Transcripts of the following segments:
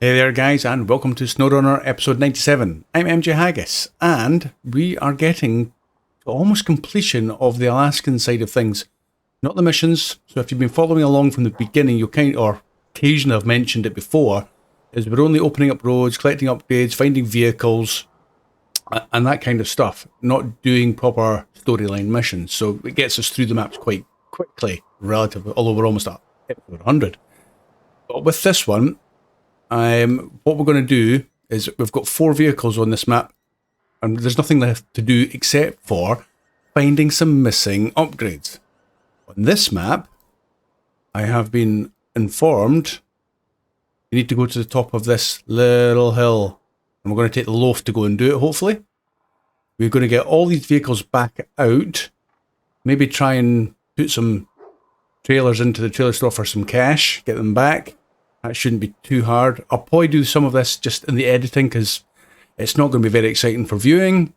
Hey there guys, and welcome to Snowrunner episode 97. I'm MJ Haggis, and we are getting to almost completion of the Alaskan side of things. Not the missions, so if you've been following along from the beginning, you'll or occasionally I've mentioned it before, is we're only opening up roads, collecting upgrades, finding vehicles, and that kind of stuff. Not doing proper storyline missions, so it gets us through the maps quite quickly, relatively, although we're almost at episode 100. But with this one, what we're going to do is we've got 4 vehicles on this map, and there's nothing left to do except for finding some missing upgrades. On this map, I have been informed you need to go to the top of this little hill, and we're going to take the loaf to go and do it, hopefully. We're going to get all these vehicles back out, maybe try and put some trailers into the trailer store for some cash, get them back. That shouldn't be too hard. I'll probably do some of this just in the editing because it's not going to be very exciting for viewing.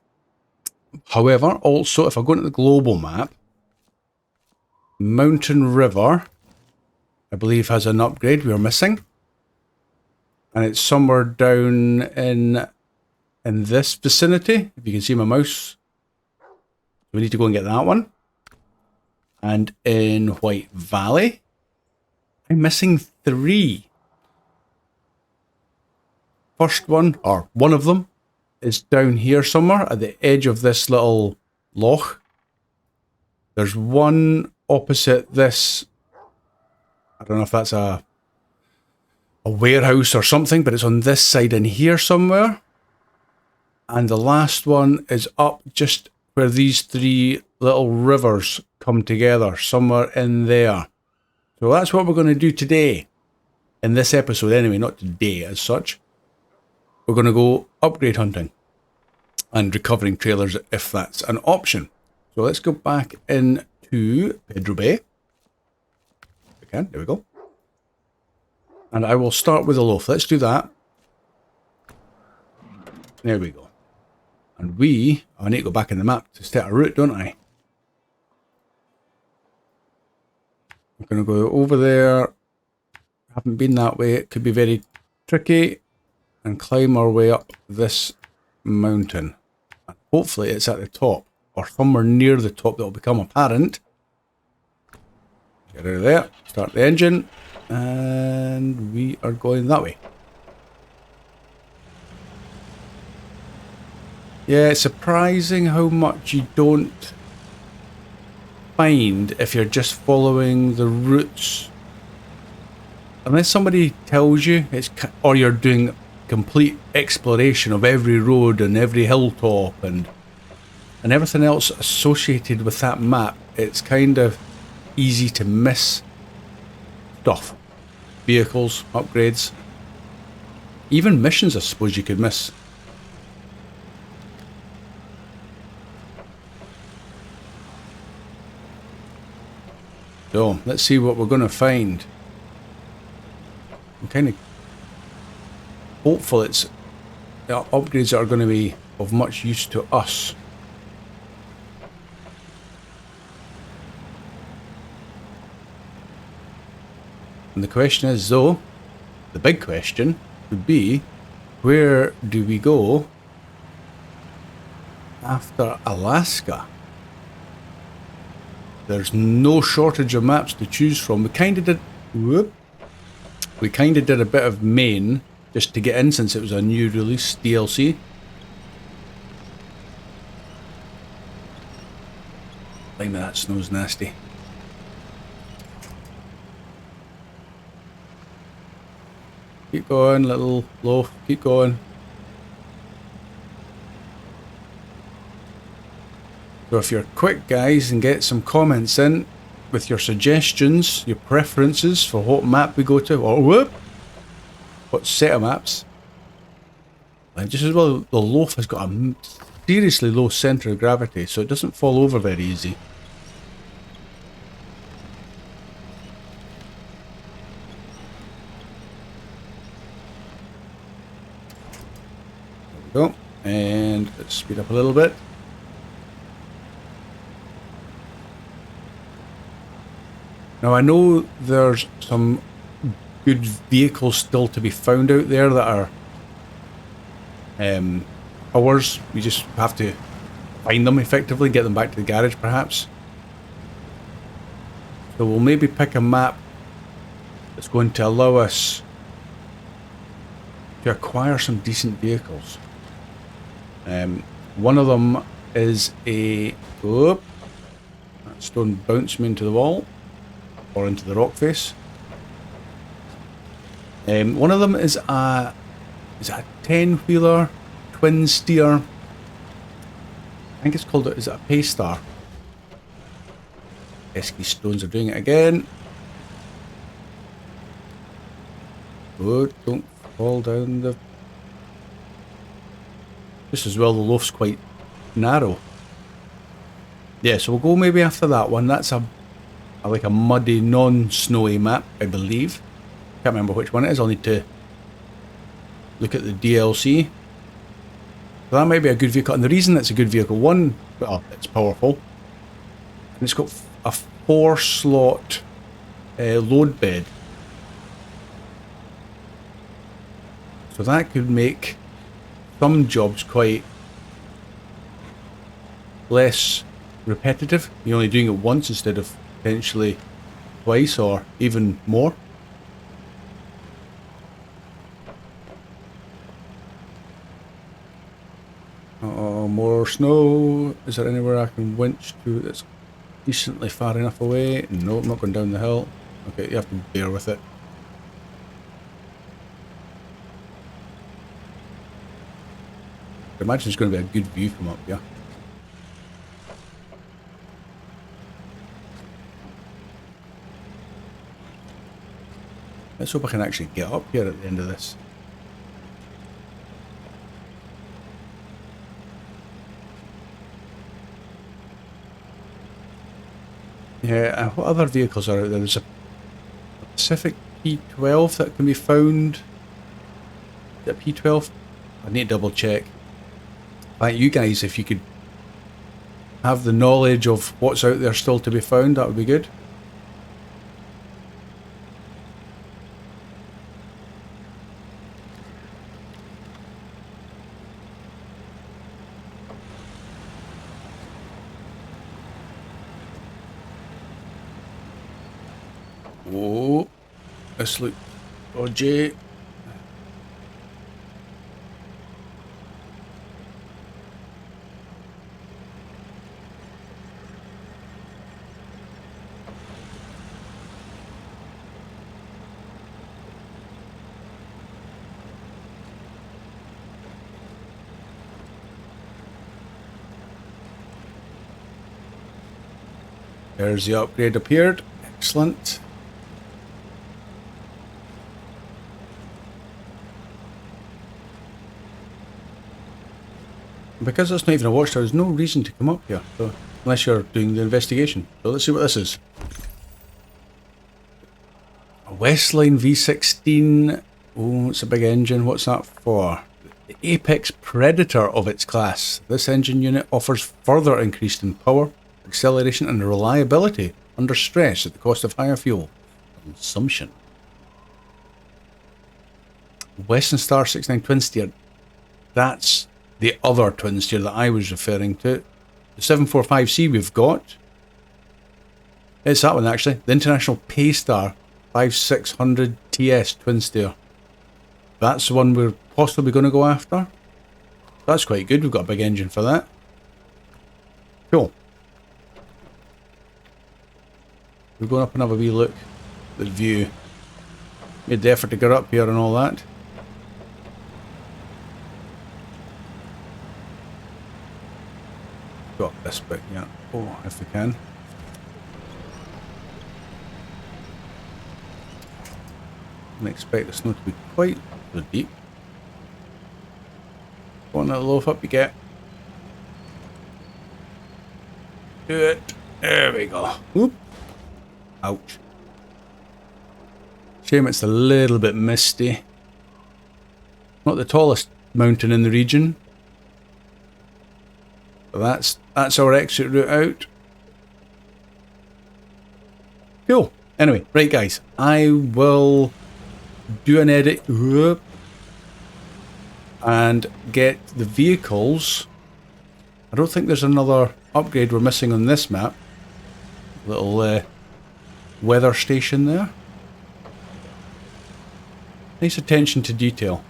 However, also, if I go into the global map, Mountain River, I believe, has an upgrade we are missing. And it's somewhere down in this vicinity, if you can see my mouse. We need to go and get that one. And in White Valley, I'm missing 3. First one, or one of them, is down here somewhere at the edge of this little loch. There's one opposite this. I don't know if that's a warehouse or something, but it's on this side in here somewhere. And the last one is up just where these 3 little rivers come together, somewhere in there. So that's what we're going to do today. In this episode anyway, not today as such. We're going to go upgrade hunting and recovering trailers if that's an option. So let's go back into Pedro Bay. We can, there we go. And I will start with a loaf. Let's do that. There we go. And I need to go back in the map to set a route, don't I? I'm going to go over there. Haven't been that way. It could be very tricky. And climb our way up this mountain. And hopefully it's at the top, or somewhere near the top that will become apparent. Get out of there, start the engine, and we are going that way. Yeah, it's surprising how much you don't find if you're just following the routes. Unless somebody tells you, or you're doing complete exploration of every road and every hilltop and everything else associated with that map, it's kind of easy to miss stuff. Vehicles, upgrades, even missions I suppose you could miss. So, let's see what we're going to find. I'm kind of hopeful it's upgrades that are going to be of much use to us. And the question is, though, the big question would be, where do we go after Alaska? There's no shortage of maps to choose from. We kind of did a bit of Maine just to get in since it was a new release DLC. Blimey, that snow's nasty. Keep going, little loaf, keep going. So if you're quick, guys, and get some comments in with your suggestions, your preferences for what map we go to, or what set of maps. And just as well, the loaf has got a seriously low centre of gravity, so it doesn't fall over very easy. There we go. And let's speed up a little bit. Now I know there's some good vehicles still to be found out there that are ours. We just have to find them effectively, get them back to the garage perhaps. So we'll maybe pick a map that's going to allow us to acquire some decent vehicles. One of them is a... Oop, that stone bounced me into the wall, or into the rock face. One of them is a 10-wheeler twin steer. I think it's called, is it a Paystar? Pesky stones are doing it again. Oh, don't fall down the... Just as well, the loaf's quite narrow. Yeah, so we'll go maybe after that one. That's a like a muddy, non-snowy map, I believe. Can't remember which one it is. I'll need to look at the DLC. So that might be a good vehicle. And the reason it's a good vehicle, one, well, it's powerful. And it's got a 4-slot load bed. So that could make some jobs quite less repetitive. You're only doing it once instead of potentially twice or even more. Oh, more snow. Is there anywhere I can winch to that's decently far enough away? No, I'm not going down the hill. Okay, you have to bear with it. I imagine it's going to be a good view from up here. Let's hope I can actually get up here at the end of this. Yeah, what other vehicles are out there? There's a Pacific P12 that can be found. Is it P12? I need to double check. Like you guys, if you could have the knowledge of what's out there still to be found, that would be good. Oh, this looks dodgy. There's the upgrade appeared. Excellent. Because it's not even a watchtower, there's no reason to come up here, so, unless you're doing the investigation. So let's see what this is. A Westline V16. Oh, it's a big engine. What's that for? The apex predator of its class. This engine unit offers further increase in power, acceleration and reliability under stress at the cost of higher fuel consumption. Western Star 69 twin steer. That's the other twin steer that I was referring to. The 745C we've got. It's that one actually. The International Paystar 5600 TS twin steer. That's the one we're possibly going to go after. That's quite good. We've got a big engine for that. Cool. We're going up and have a wee look at the view. Made the effort to get up here and all that. Got this bit, yeah. Oh, if we can. Didn't expect the snow to be quite so deep. One little loaf up you get. Do it. There we go. Whoop. Ouch. Shame it's a little bit misty. Not the tallest mountain in the region. But that's our exit route out. Cool. Anyway, right guys, I will do an edit, and get the vehicles. I don't think there's another upgrade we're missing on this map. Little weather station there. Nice attention to detail.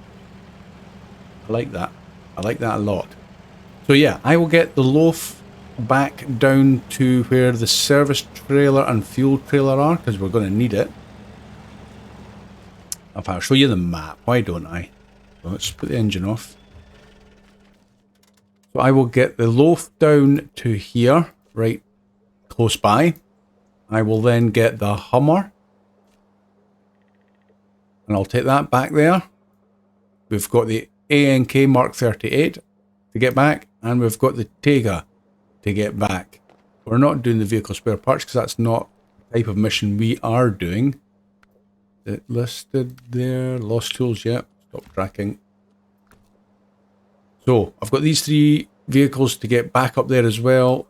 I like that. I like that a lot. So yeah, I will get the loaf back down to where the service trailer and fuel trailer are, because we're going to need it. If I'll show you the map, why don't I? So let's put the engine off. So I will get the loaf down to here, right close by. I will then get the Hummer. And I'll take that back there. We've got the ANK Mark 38 to get back. And we've got the Tega to get back. We're not doing the vehicle spare parts because that's not the type of mission we are doing. It listed there. Lost tools, yep. Stop tracking. So, I've got these 3 vehicles to get back up there as well.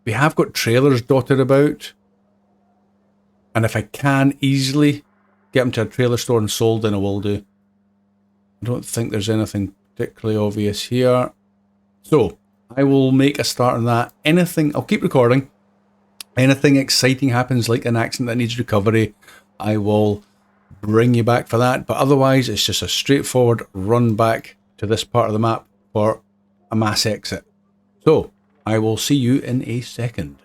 We have got trailers dotted about. And if I can easily get them to a trailer store and sold, then I will do. I don't think there's anything particularly obvious here. So, I will make a start on that. Anything, I'll keep recording. Anything exciting happens, like an accident that needs recovery, I will bring you back for that. But otherwise, it's just a straightforward run back to this part of the map for a mass exit. So, I will see you in a second.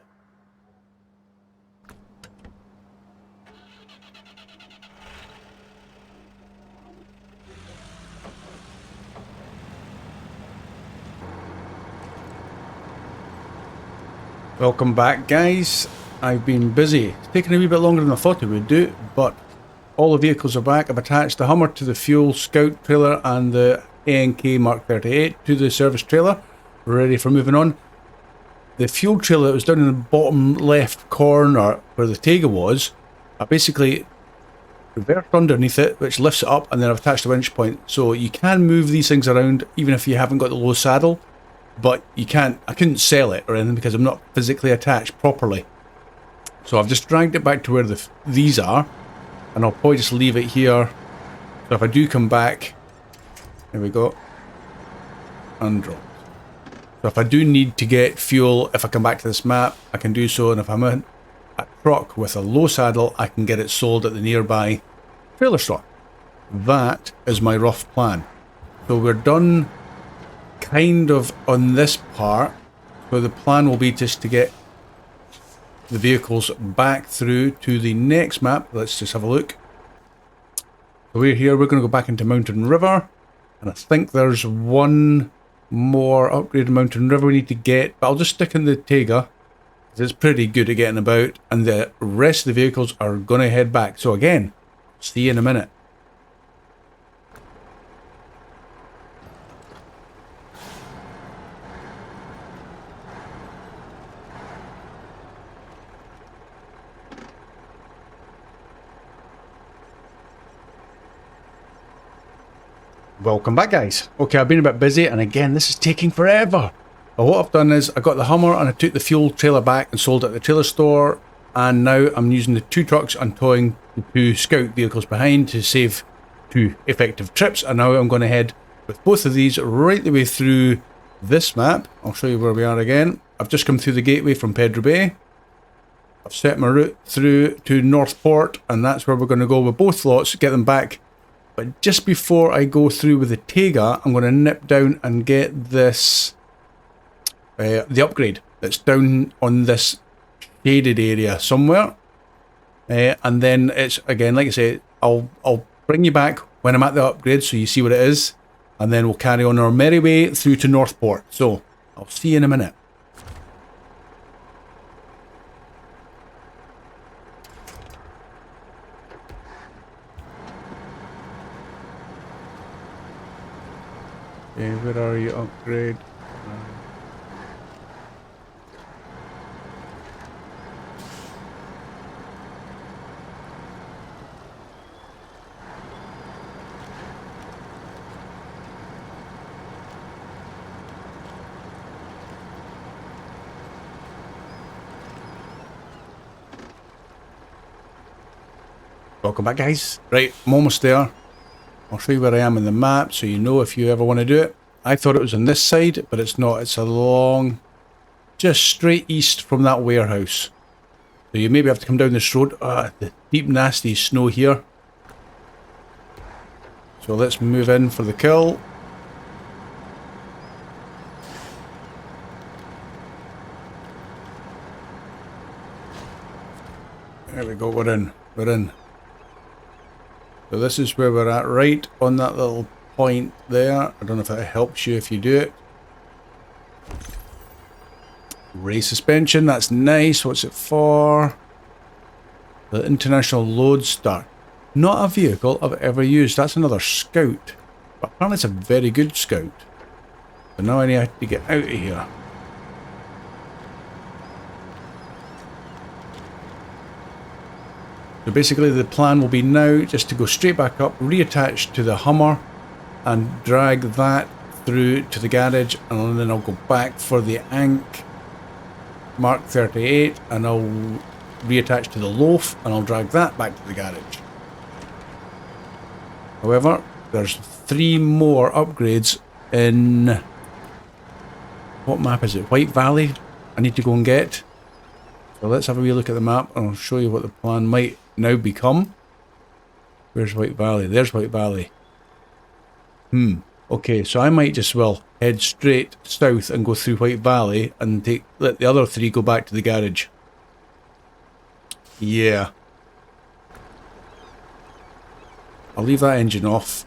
Welcome back, guys. I've been busy. It's taken a wee bit longer than I thought it would do, but all the vehicles are back. I've attached the Hummer to the fuel scout trailer and the ANK Mark 38 to the service trailer. We're ready for moving on. The fuel trailer that was down in the bottom left corner where the Tega was, I basically reversed underneath it, which lifts it up, and then I've attached a winch point. So you can move these things around even if you haven't got the low saddle. But you can't, I couldn't sell it or anything because I'm not physically attached properly. So I've just dragged it back to where these are, and I'll probably just leave it here. So if I do come back, there we go, undropped. So if I do need to get fuel, if I come back to this map, I can do so, and if I'm in a truck with a low saddle, I can get it sold at the nearby trailer store. That is my rough plan. So we're done kind of on this part, so the plan will be just to get the vehicles back through to the next map. Let's just have a look. So we're here, we're going to go back into Mountain River, and I think there's one more upgraded Mountain River we need to get, but I'll just stick in the Tega because it's pretty good at getting about, and the rest of the vehicles are going to head back. So again, see you in a minute. Welcome back, guys. Okay, I've been a bit busy, and again, this is taking forever. But what I've done is I got the Hummer and I took the fuel trailer back and sold it at the trailer store, and now I'm using the 2 trucks and towing the 2 scout vehicles behind to save 2 effective trips, and now I'm going to head with both of these right the way through this map. I'll show you where we are again. I've just come through the gateway from Pedro Bay. I've set my route through to Northport, and that's where we're going to go with both lots, get them back. But just before I go through with the Tega, I'm going to nip down and get this, the upgrade that's down on this shaded area somewhere. And then it's, again, like I say, I'll bring you back when I'm at the upgrade so you see what it is. And then we'll carry on our merry way through to Northport. So, I'll see you in a minute. Where are you? Upgrade. Welcome back, guys. Right, I'm almost there. I'll show you where I am in the map so you know if you ever want to do it. I thought it was on this side, but it's not. It's along, just straight east from that warehouse. So you maybe have to come down this road. The deep nasty snow here. So let's move in for the kill. There we go, we're in. We're in. So this is where we're at, right on that little point there. I don't know if that helps you if you do it. Ray suspension, that's nice. What's it for? The International Lodestar. Not a vehicle I've ever used. That's another scout. But apparently it's a very good scout. So now I need to get out of here. So basically the plan will be now just to go straight back up, reattach to the Hummer and drag that through to the garage, and then I'll go back for the Ankh Mark 38 and I'll reattach to the Loaf and I'll drag that back to the garage. However, there's 3 more upgrades in... what map is it? White Valley I need to go and get. So let's have a wee look at the map and I'll show you what the plan might now become. Where's White Valley? There's White Valley. Okay, so I might just, well, head straight south and go through White Valley and let the other 3 go back to the garage. Yeah. I'll leave that engine off.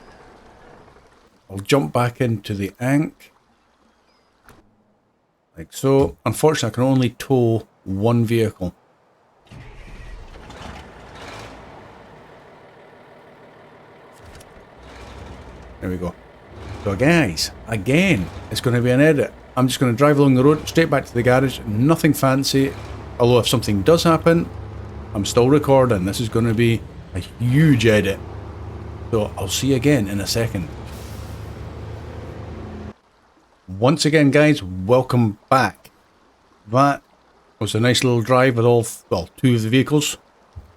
I'll jump back into the Ankh. Like so. Unfortunately, I can only tow 1 vehicle. There we go. So guys, again, it's going to be an edit. I'm just going to drive along the road, straight back to the garage. Nothing fancy. Although if something does happen, I'm still recording. This is going to be a huge edit. So I'll see you again in a second. Once again, guys, welcome back. That was a nice little drive with all, well, 2 of the vehicles.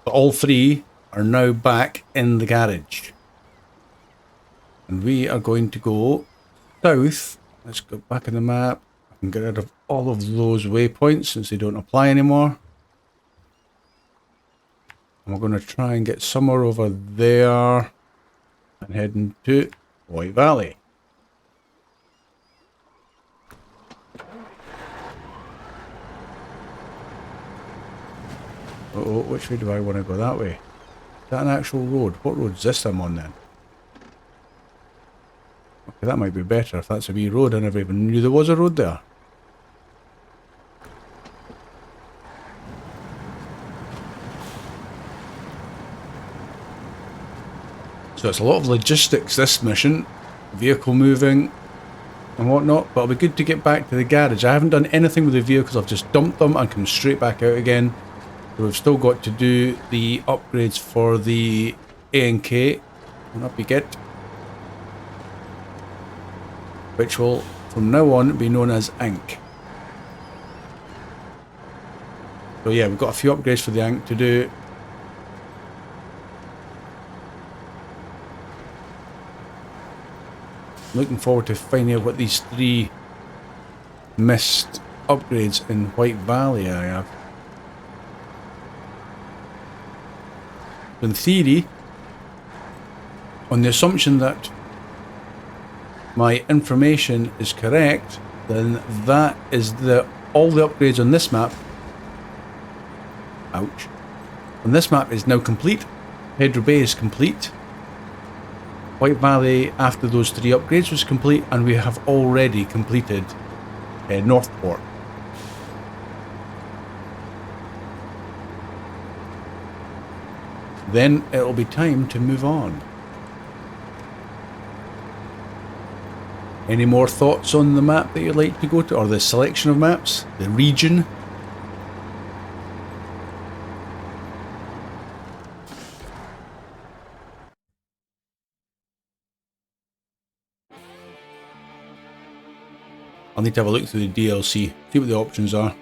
But all 3 are now back in the garage. And we are going to go south. Let's go back on the map. I can get rid of all of those waypoints since they don't apply anymore. And we're going to try and get somewhere over there and heading to White Valley. Uh-oh, which way do I want to go? That way. Is that an actual road? What road is this I'm on then? Okay, that might be better if that's a wee road. I never even knew there was a road there. So it's a lot of logistics, this mission. Vehicle moving and whatnot. But it'll be good to get back to the garage. I haven't done anything with the vehicles. I've just dumped them and come straight back out again. So we've still got to do the upgrades for the ANK. And up we get. Which will, from now on, be known as Ankh. So yeah, we've got a few upgrades for the Ankh to do. Looking forward to finding out what these 3 missed upgrades in White Valley I have. In theory, on the assumption that my information is correct, then that is all the upgrades on this map. Ouch. On this map is now complete. Pedro Bay is complete. White Valley, after those 3 upgrades, was complete, and we have already completed Northport. Then it'll be time to move on. Any more thoughts on the map that you'd like to go to, or the selection of maps, the region? I'll need to have a look through the DLC, see what the options are.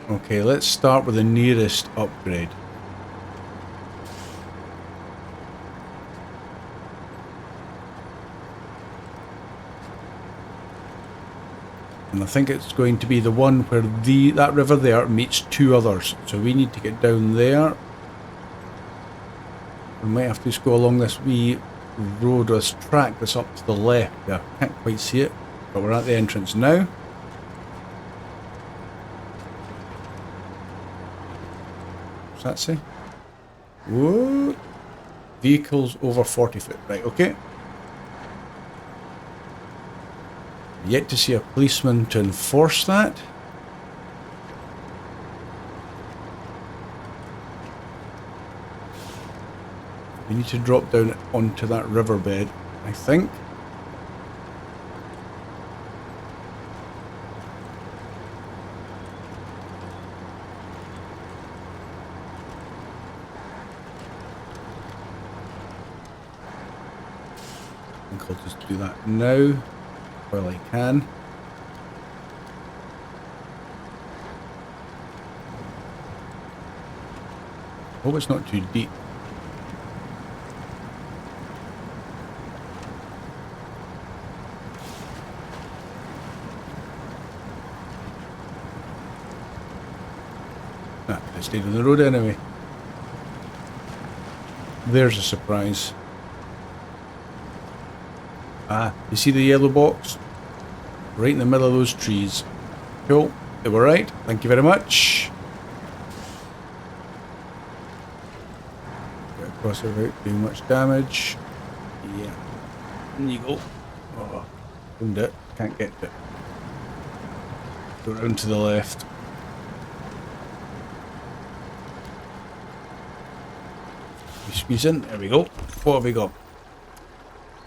Okay, let's start with the nearest upgrade. And I think it's going to be the one where that river there meets two others. So we need to get down there. We might have to just go along this wee road, this track that's up to the left there. Can't quite see it, but we're at the entrance now. What's that say? Whoa! Vehicles over 40 foot. Right, okay. Yet to see a policeman to enforce that. We need to drop down onto that riverbed, I think. I think I'll just do that now while I can. Hope it's not too deep. It stayed on the road anyway. There's a surprise. Ah, you see the yellow box? Right in the middle of those trees. Cool. They were right. Thank you very much. Get across it without doing much damage. Yeah. In you go. Oh, found it. Can't get it. Go round to the left. Squeeze in. There we go. What have we got?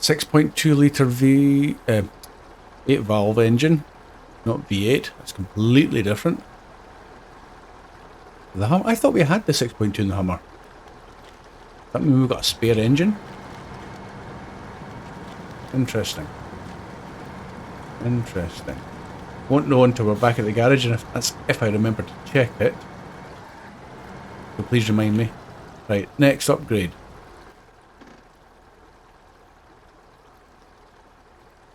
6.2 litre V8 valve engine, not V8. That's completely different. The Hummer. I thought we had the 6.2 in the Hummer. Does that mean we've got a spare engine? Interesting. Interesting. Won't know until we're back at the garage, and if I remember to check it. So please remind me. Right, next upgrade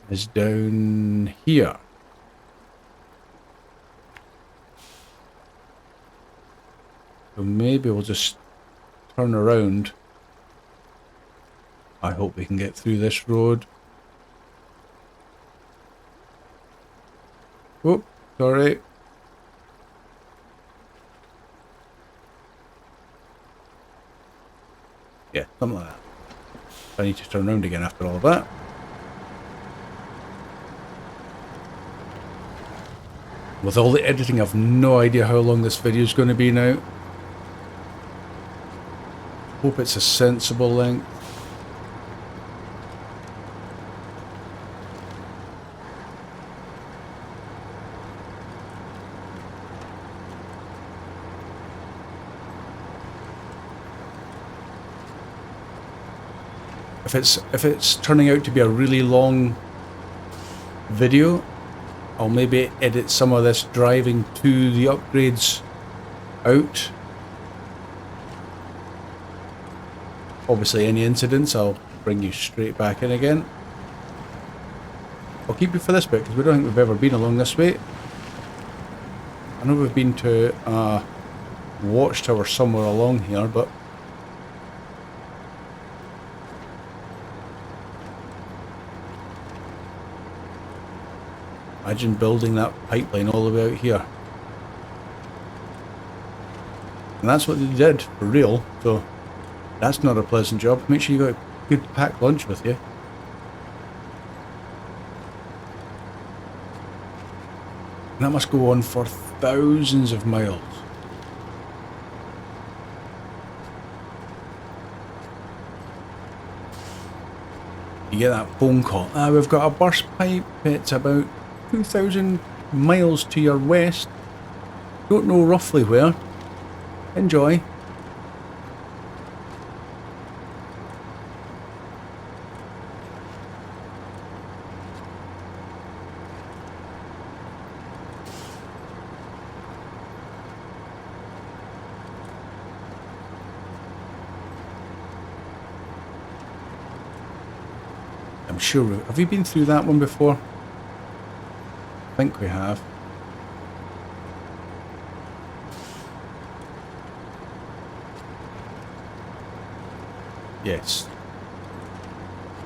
is down here. So maybe we'll just turn around. I hope we can get through this road. Oh, sorry. Yeah, something like that. I need to turn around again after all of that. With all the editing, I've no idea how long this video is going to be now. Hope it's a sensible length. If it's turning out to be a really long video, I'll maybe edit some of this driving to the upgrades out. Obviously any incidents I'll bring you straight back in again. I'll keep you for this bit because we don't think we've ever been along this way. I know we've been to a watchtower somewhere along here, but imagine building that pipeline all the way out here. And that's what they did, for real, so that's not a pleasant job. Make sure you got a good packed lunch with you. And that must go on for thousands of miles. You get that phone call. Ah, we've got a burst pipe. It's about 2,000 miles to your west. Don't know roughly where. Enjoy. I'm sure have we been through that one before? I think we have. Yes.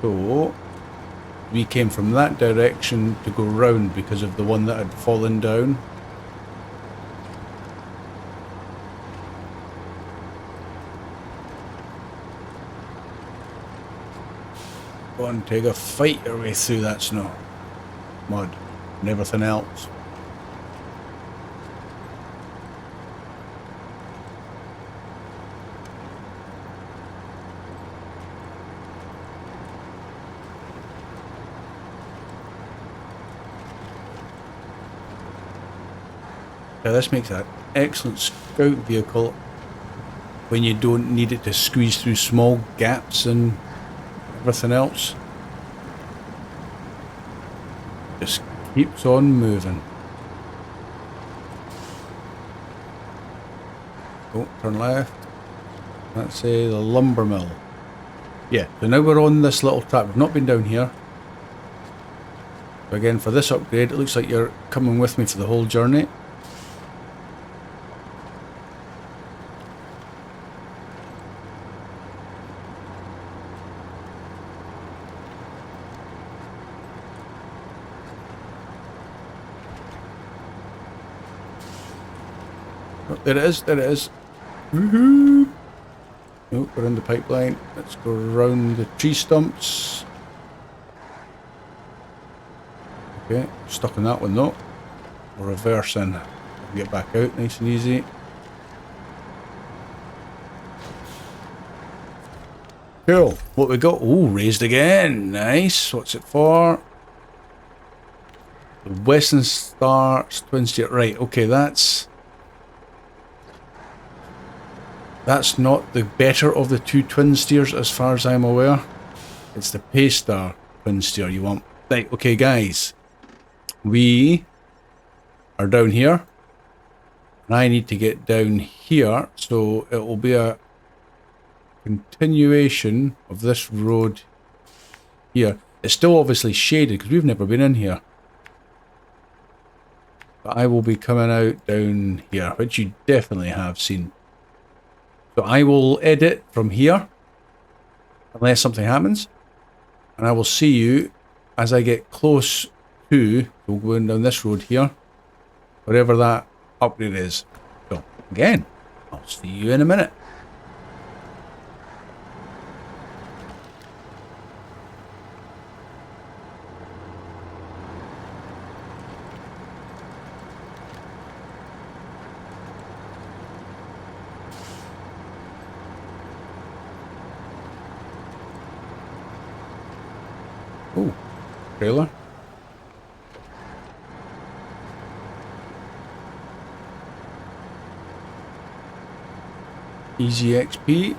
So we came from that direction to go round because of the one that had fallen down. Go on, Tiger, fight your way through that snow, mud, and everything else. Now this makes an excellent scout vehicle when you don't need it to squeeze through small gaps and everything else. Just keeps on moving. Oh, turn left. That's the lumber mill. Yeah, so now we're on this little track. We've not been down here. So again, for this upgrade, it looks like you're coming with me for the whole journey. Oh, there it is, there it is. Woohoo! Oh, we're in the pipeline. Let's go around the tree stumps. Okay, stuck in that one though. We're reversing. Get back out nice and easy. Cool. What we got? Oh, raised again. Nice. What's it for? The Western Star twin steer. Right. Okay, that's not the better of the two twin steers as far as I'm aware. It's the Paystar twin steer you want. Right. Okay, guys. We are down here. And I need to get down here. So it will be a continuation of this road here. It's still obviously shaded because we've never been in here. But I will be coming out down here, which you definitely have seen. So I will edit from here, unless something happens. And I will see you as I get close to, we'll go down this road here, whatever that upgrade is. So again, I'll see you in a minute. Oh, trailer. Easy XP.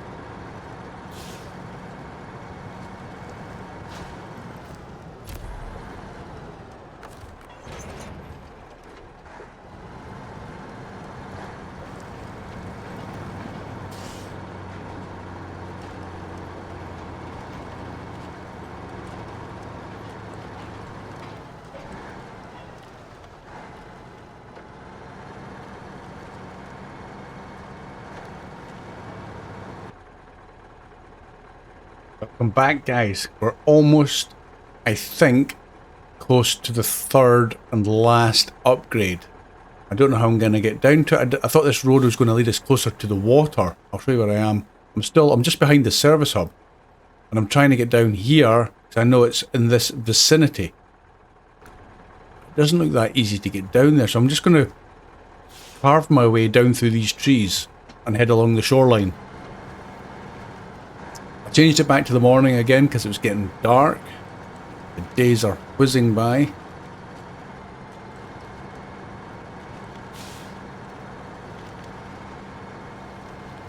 Welcome back, guys. We're almost, I think, close to the third and last upgrade. I don't know how I'm going to get down to it. I thought this road was going to lead us closer to the water. I'll show you where I am. I'm just behind the service hub. And I'm trying to get down here because I know it's in this vicinity. It doesn't look that easy to get down there, so I'm just going to carve my way down through these trees and head along the shoreline. I changed it back to the morning again because it was getting dark. The days are whizzing by.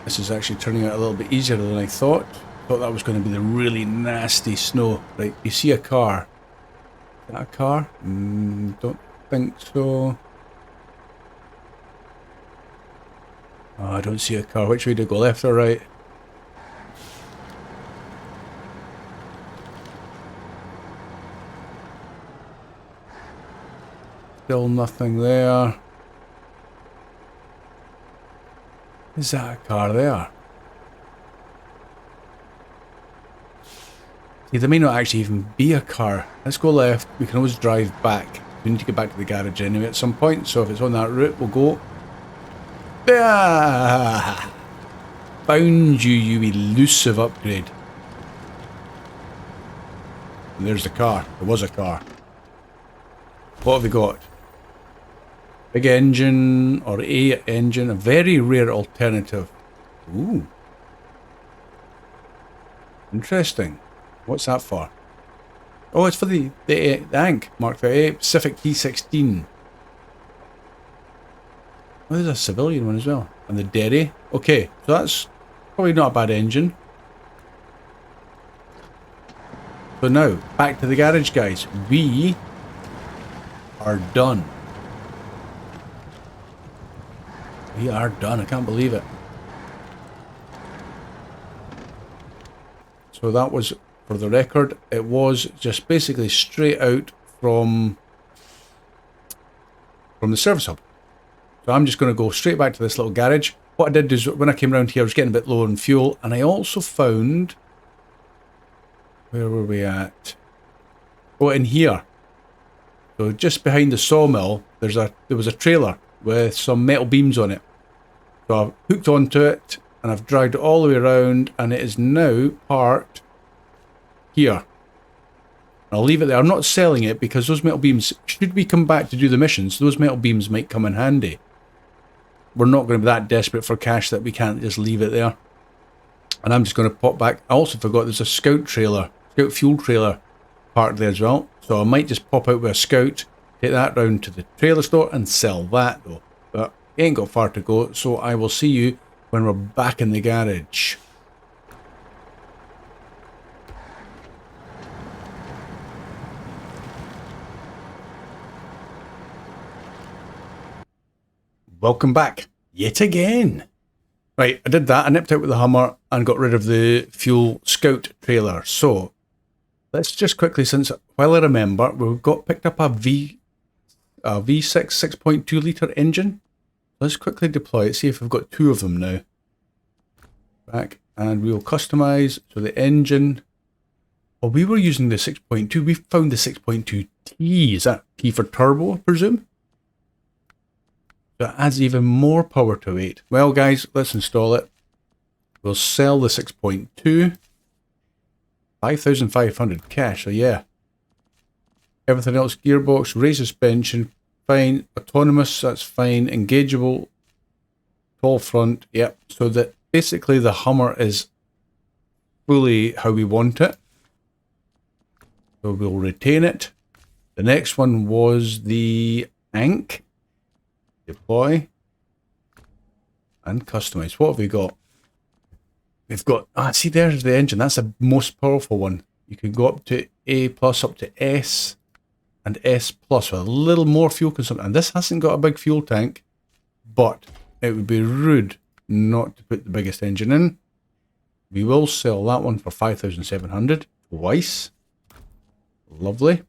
This is actually turning out a little bit easier than I thought. Thought that was going to be the really nasty snow. Right, you see a car. Is that a car? Don't think so. Oh, I don't see a car. Which way to go, left or right? Still nothing there. Is that a car there? See, there may not actually even be a car. Let's go left. We can always drive back. We need to get back to the garage anyway at some point. So if it's on that route, we'll go. Ah! Found you, you elusive upgrade. And there's the car. There was a car. What have we got? Big engine or A engine. A very rare alternative. Ooh. Interesting. What's that for? Oh, it's for the Ank Mark 38 Pacific T16. Oh, there's a civilian one as well. And the Derry. Okay, so that's probably not a bad engine. So now, back to the garage, guys. We are done. We are done. I can't believe it. So that was, for the record, it was just basically straight out from the service hub. So I'm just going to go straight back to this little garage. What I did is, when I came around here, I was getting a bit low on fuel, and I also found... Where were we at? Oh, in here. So just behind the sawmill, there was a trailer with some metal beams on it. So I've hooked onto it, and I've dragged it all the way around, and it is now parked here. I'll leave it there. I'm not selling it because those metal beams, should we come back to do the missions, those metal beams might come in handy. We're not going to be that desperate for cash that we can't just leave it there. And I'm just going to pop back. I also forgot there's a scout fuel trailer parked there as well. So I might just pop out with a scout, take that round to the trailer store and sell that though. But it ain't got far to go, so I will see you when we're back in the garage. Welcome back, yet again. Right, I did that. I nipped out with the Hummer and got rid of the fuel scout trailer. So, let's just quickly, since while I remember, we've picked up a V6 6.2 litre engine. Let's quickly deploy it, see if we've got two of them now. Back, and we'll customise. So the engine, well, we were using the 6.2. We found the 6.2T. Is that T for turbo, I presume? That adds even more power to it. Well, guys, let's install it. We'll sell the 6.2. 5,500 cash, so yeah. Everything else, gearbox, raised suspension, fine. Autonomous, that's fine. Engageable, tall front, yep. So that basically the Hummer is fully how we want it. So we'll retain it. The next one was the Ank. Deploy and customize. What have we got? We've got, see, there's the engine. That's the most powerful one. You can go up to A plus, up to S and S plus with a little more fuel consumption. And this hasn't got a big fuel tank, but it would be rude not to put the biggest engine in. We will sell that one for 5,700 twice. Lovely.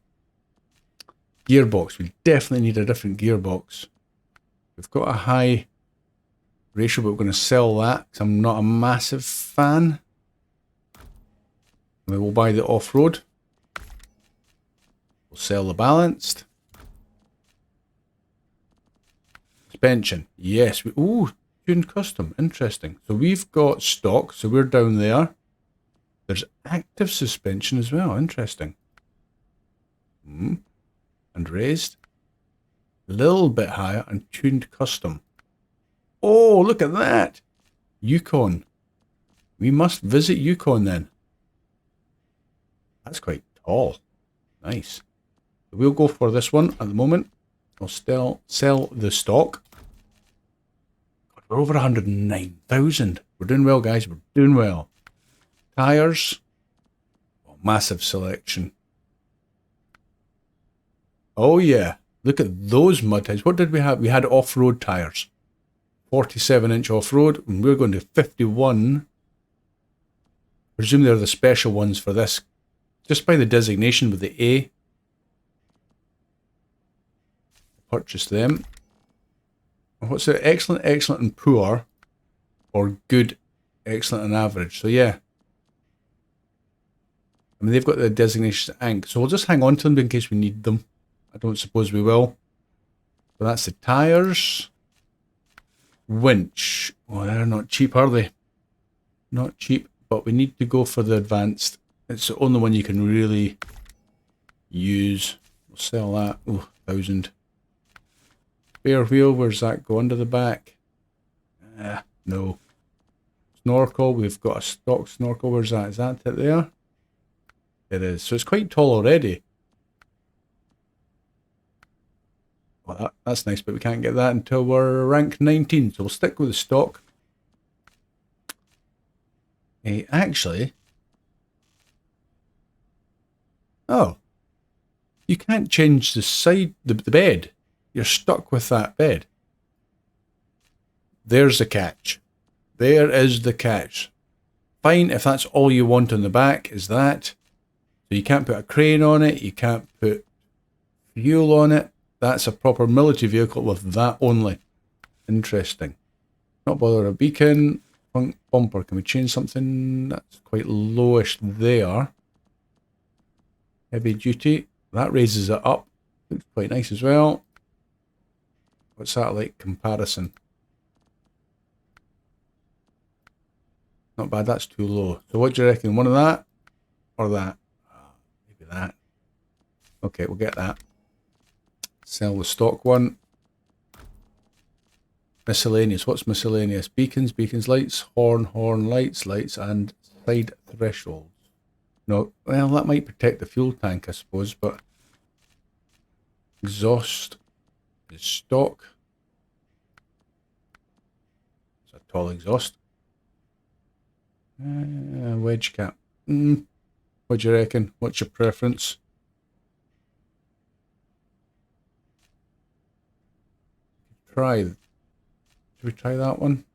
Gearbox. We definitely need a different gearbox. We've got a high ratio, but we're going to sell that because I'm not a massive fan. We will buy the off-road. We'll sell the balanced. Suspension. Yes. Ooh, tuned custom. Interesting. So we've got stock, so we're down there. There's active suspension as well. Interesting. And raised. A little bit higher and tuned custom. Oh, look at that. Yukon. We must visit Yukon then. That's quite tall. Nice. We'll go for this one at the moment. I'll still sell the stock. God, we're over 109,000. We're doing well, guys. We're doing well. Tires. Oh, massive selection. Oh, yeah. Look at those mud tires. What did we have? We had off-road tires. 47-inch off-road. And we're going to 51. I presume they're the special ones for this. Just by the designation with the A. purchase them. What's it? Excellent, excellent, and poor, or good, excellent, and average. So yeah, I mean they've got the designation Inc. So we'll just hang on to them in case we need them. I don't suppose we will. So that's the tires. Winch. Oh, they're not cheap, are they? Not cheap, but we need to go for the advanced. It's the only one you can really use. We'll sell that. Oh, 1,000. Spare wheel, where's that go? Under the back? No. Snorkel, we've got a stock snorkel. Where's that? Is that it there? It is. So it's quite tall already. Well, that's nice, but we can't get that until we're rank 19. So we'll stick with the stock. Actually... Oh. You can't change the side, the bed. You're stuck with that bed. There's the catch. There is the catch. Fine, if that's all you want on the back is that. So you can't put a crane on it. You can't put fuel on it. That's a proper military vehicle with that only. Interesting. Not bother a beacon. Bumper. Can we change something? That's quite lowish there. Heavy duty. That raises it up. Looks quite nice as well. What's that like comparison? Not bad, that's too low. So what do you reckon? One of that or that? Maybe that. Okay, we'll get that. Sell the stock one. Miscellaneous. What's miscellaneous? Beacons, beacons, lights, horn, horn, lights, lights, and side thresholds. No, well, that might protect the fuel tank, I suppose, but exhaust is stock. It's a tall exhaust. Wedge cap. What do you reckon? What's your preference? Should we try that one?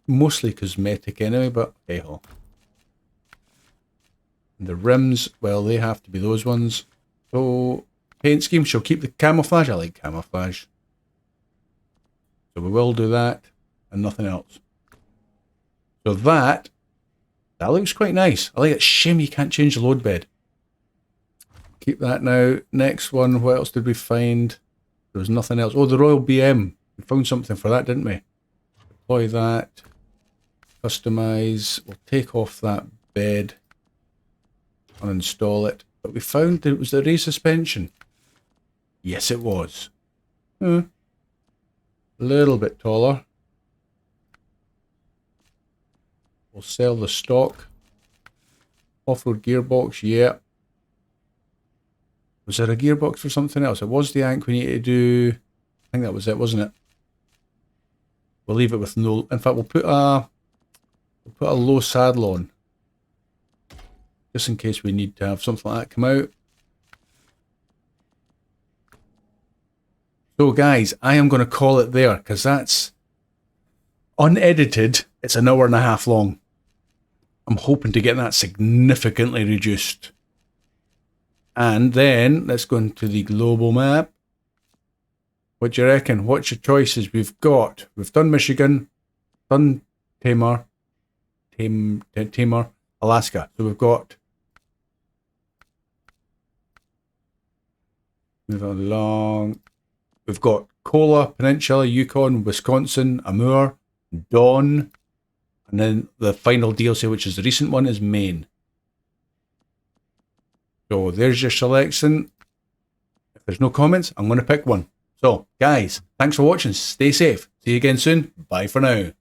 Mostly cosmetic anyway, but hey ho. The rims, well, they have to be those ones. So, paint scheme, she'll keep the camouflage. I like camouflage. So we will do that and nothing else. So that looks quite nice. I like it. Shame you can't change the load bed. Keep that now. Next one, what else did we find? There was nothing else. Oh, the Royal BM. We found something for that, didn't we? Deploy that. Customize. We'll take off that bed. Uninstall it. But we found that it was the race suspension. Yes, it was. A little bit taller. We'll sell the stock. Off-road gearbox, yeah. Was there a gearbox for something else? It was the Ank we need to do. I think that was it, wasn't it? We'll leave it with no. In fact, we'll put a low saddle on, just in case we need to have something like that come out. So, guys, I am going to call it there because that's unedited. It's an hour and a half long. I'm hoping to get that significantly reduced. And then let's go into the global map. What do you reckon? What's your choices? We've done Michigan, done Tamer, Alaska. So we've got, move along. We've got Kola, Peninsula, Yukon, Wisconsin, Amur, Dawn, and then the final DLC, which is the recent one, is Maine. So there's your selection. If there's no comments, I'm going to pick one. So, guys, thanks for watching. Stay safe. See you again soon. Bye for now.